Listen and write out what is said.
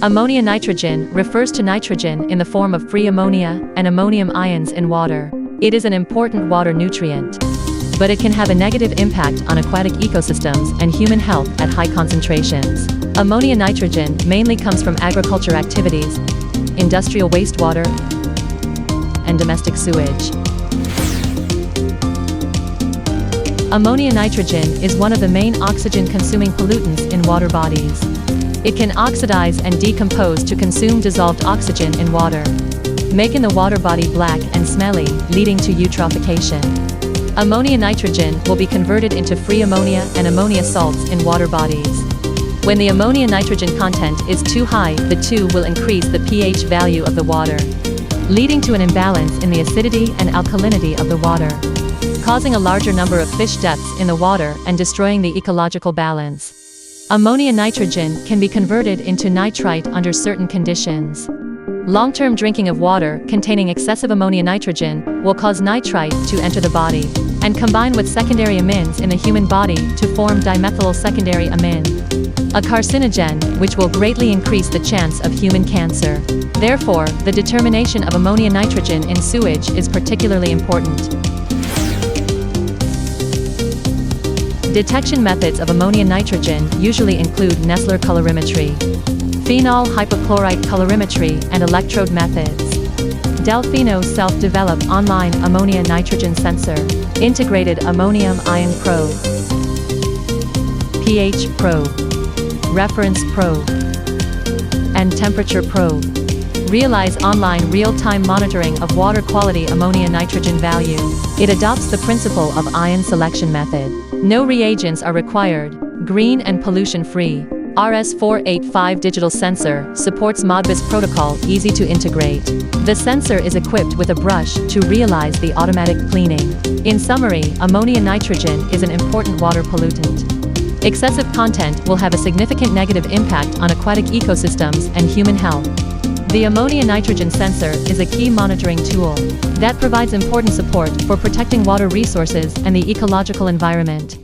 Ammonia nitrogen refers to nitrogen in the form of free ammonia and ammonium ions in water. It is an important water nutrient, but it can have a negative impact on aquatic ecosystems and human health at high concentrations. Ammonia nitrogen mainly comes from agriculture activities, industrial wastewater, and domestic sewage. Ammonia nitrogen is one of the main oxygen-consuming pollutants in water bodies. It can oxidize and decompose to consume dissolved oxygen in water, making the water body black and smelly, leading to eutrophication. Ammonia nitrogen will be converted into free ammonia and ammonia salts in water bodies. When the ammonia nitrogen content is too high, the two will increase the pH value of the water, leading to an imbalance in the acidity and alkalinity of the water, causing a larger number of fish deaths in the water and destroying the ecological balance. Ammonia nitrogen can be converted into nitrite under certain conditions. Long-term drinking of water containing excessive ammonia nitrogen will cause nitrite to enter the body and combine with secondary amines in the human body to form dimethyl secondary amine, a carcinogen which will greatly increase the chance of human cancer. Therefore, the determination of ammonia nitrogen in sewage is particularly important. Detection methods of ammonia nitrogen usually include Nessler colorimetry, phenol hypochlorite colorimetry, and electrode methods. Daruifuno self-developed online ammonia nitrogen sensor, integrated ammonium ion probe, pH probe, reference probe, and temperature probe. Realize online real-time monitoring of water quality ammonia nitrogen value. It adopts the principle of ion selection method. No reagents are required. Green and pollution-free. RS485 digital sensor supports Modbus protocol, easy to integrate. The sensor is equipped with a brush to realize the automatic cleaning. In summary, ammonia nitrogen is an important water pollutant. Excessive content will have a significant negative impact on aquatic ecosystems and human health. The ammonia nitrogen sensor is a key monitoring tool that provides important support for protecting water resources and the ecological environment.